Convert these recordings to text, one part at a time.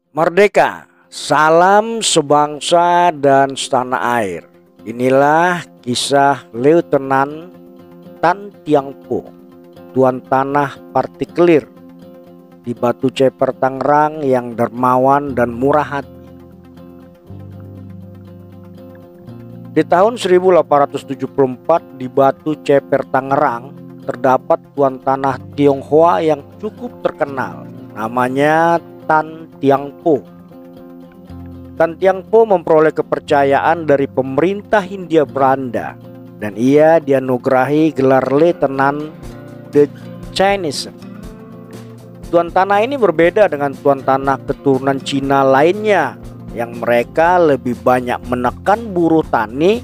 Merdeka, salam sebangsa dan setanah air. Inilah kisah Leutnant Tan Tiang Po, tuan tanah partikelir di Batu Ceper Tangerang yang dermawan dan murah hati. Di tahun 1874 di Batu Ceper Tangerang terdapat tuan tanah Tionghoa yang cukup terkenal, namanya Tan Tiang Po. Tan Tiang Po memperoleh kepercayaan dari pemerintah Hindia Belanda dan ia dianugerahi gelar Lieutenant the Chinese. Tuan tanah ini berbeda dengan tuan tanah keturunan Cina lainnya yang mereka lebih banyak menekan buruh tani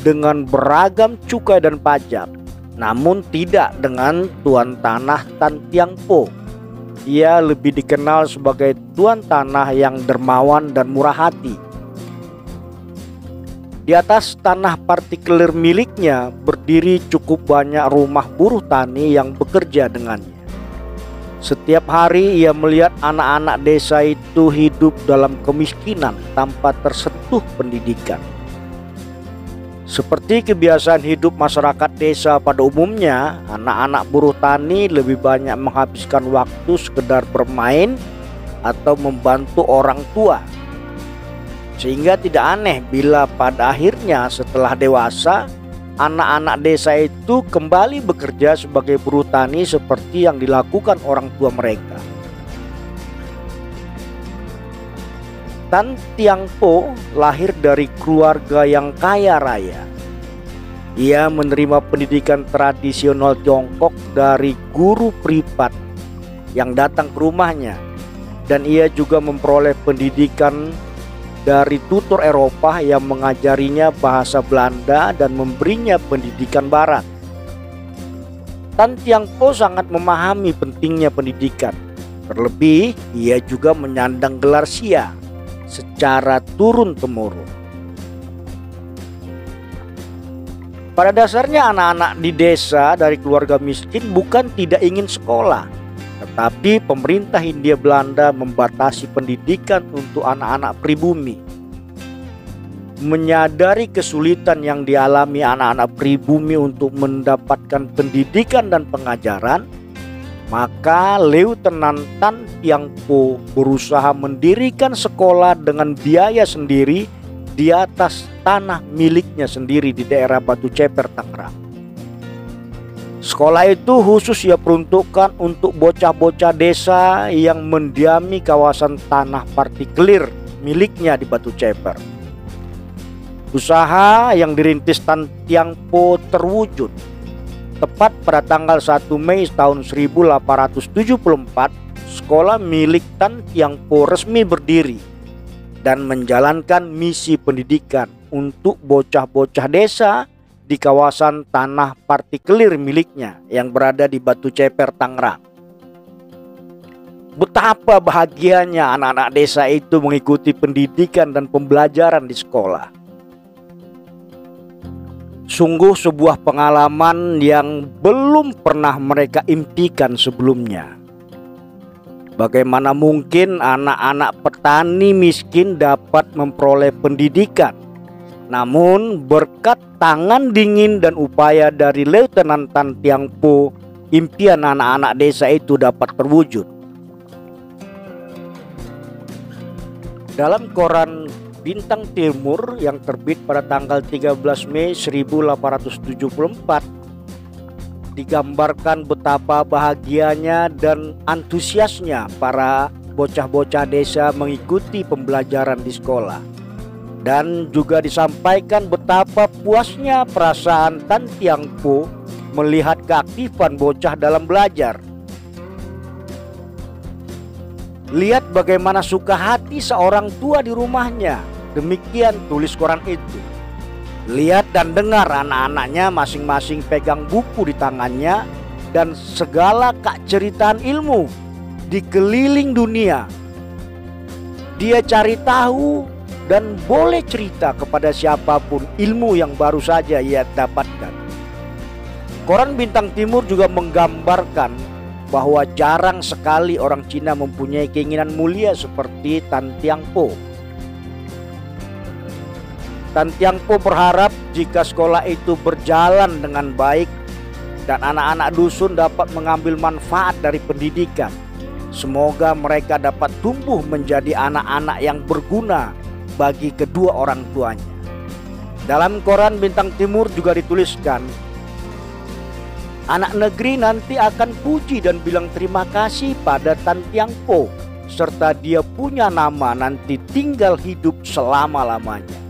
dengan beragam cukai dan pajak. Namun tidak dengan tuan tanah Tan Tiang Po. Ia lebih dikenal sebagai tuan tanah yang dermawan dan murah hati. Di atas tanah partikelir miliknya berdiri cukup banyak rumah buruh tani yang bekerja dengannya. Setiap hari ia melihat anak-anak desa itu hidup dalam kemiskinan tanpa tersentuh pendidikan. Seperti kebiasaan hidup masyarakat desa pada umumnya, anak-anak buruh tani lebih banyak menghabiskan waktu sekedar bermain atau membantu orang tua. Sehingga tidak aneh bila pada akhirnya setelah dewasa, anak-anak desa itu kembali bekerja sebagai buruh tani seperti yang dilakukan orang tua mereka. Tan Tiang Po lahir dari keluarga yang kaya raya. Ia menerima pendidikan tradisional Tiongkok dari guru privat yang datang ke rumahnya, dan ia juga memperoleh pendidikan dari tutor Eropa yang mengajarinya bahasa Belanda dan memberinya pendidikan barat. Tan Tiang Po sangat memahami pentingnya pendidikan. Terlebih, ia juga menyandang gelar Xia secara turun-temurun. Pada dasarnya anak-anak di desa dari keluarga miskin bukan tidak ingin sekolah, tetapi pemerintah Hindia Belanda membatasi pendidikan untuk anak-anak pribumi. Menyadari kesulitan yang dialami anak-anak pribumi untuk mendapatkan pendidikan dan pengajaran, maka Lieutenant Tan Tiang Po berusaha mendirikan sekolah dengan biaya sendiri di atas tanah miliknya sendiri di daerah Batu Ceper Tangerang. Sekolah itu khusus ia peruntukkan untuk bocah-bocah desa yang mendiami kawasan tanah partikelir miliknya di Batu Ceper. Usaha yang dirintis Tan Tiang Po terwujud. Tepat pada tanggal 1 Mei tahun 1874, sekolah milik Tan Tiang Po resmi berdiri dan menjalankan misi pendidikan untuk bocah-bocah desa di kawasan tanah partikelir miliknya yang berada di Batu Ceper Tangerang. Betapa bahagianya anak-anak desa itu mengikuti pendidikan dan pembelajaran di sekolah. Sungguh sebuah pengalaman yang belum pernah mereka impikan sebelumnya. Bagaimana mungkin anak-anak petani miskin dapat memperoleh pendidikan? Namun berkat tangan dingin dan upaya dari Lieutenant Tan Tiang Po, impian anak-anak desa itu dapat terwujud. Dalam koran Bintang Timur yang terbit pada tanggal 13 Mei 1874, digambarkan betapa bahagianya dan antusiasnya para bocah-bocah desa mengikuti pembelajaran di sekolah. Dan juga disampaikan betapa puasnya perasaan Tan Tiang Po melihat keaktifan bocah dalam belajar. Lihat bagaimana suka hati seorang tua di rumahnya, demikian tulis koran itu. Lihat dan dengar anak-anaknya masing-masing pegang buku di tangannya dan segala keceritaan ilmu di keliling dunia. Dia cari tahu dan boleh cerita kepada siapapun ilmu yang baru saja ia dapatkan. Koran Bintang Timur juga menggambarkan bahwa jarang sekali orang Cina mempunyai keinginan mulia seperti Tan Tiang Po. Tan Tiang Po berharap jika sekolah itu berjalan dengan baik dan anak-anak dusun dapat mengambil manfaat dari pendidikan, semoga mereka dapat tumbuh menjadi anak-anak yang berguna bagi kedua orang tuanya. Dalam koran Bintang Timur juga dituliskan, anak negeri nanti akan puji dan bilang terima kasih pada Tan Tiang Po, serta dia punya nama nanti tinggal hidup selama-lamanya.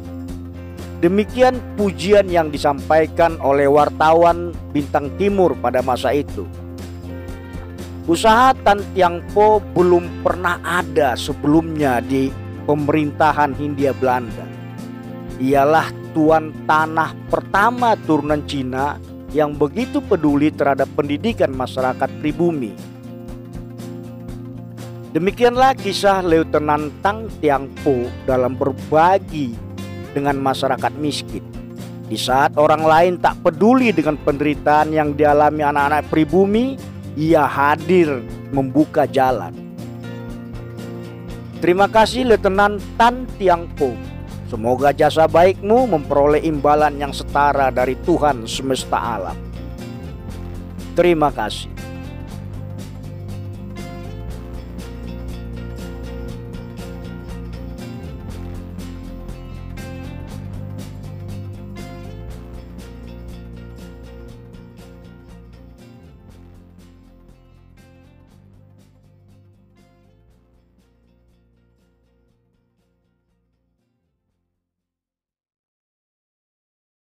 Demikian pujian yang disampaikan oleh wartawan Bintang Timur pada masa itu. Usaha Tan Tiang Po belum pernah ada sebelumnya di pemerintahan Hindia Belanda. Ialah tuan tanah pertama turunan Cina yang begitu peduli terhadap pendidikan masyarakat pribumi. Demikianlah kisah Lieutenant Tan Tiang Po dalam berbagi dengan masyarakat miskin. Di saat orang lain tak peduli dengan penderitaan yang dialami anak-anak pribumi, ia hadir membuka jalan. Terima kasih Lieutenant Tan Tiang Po. Semoga jasa baikmu memperoleh imbalan yang setara dari Tuhan semesta alam. Terima kasih.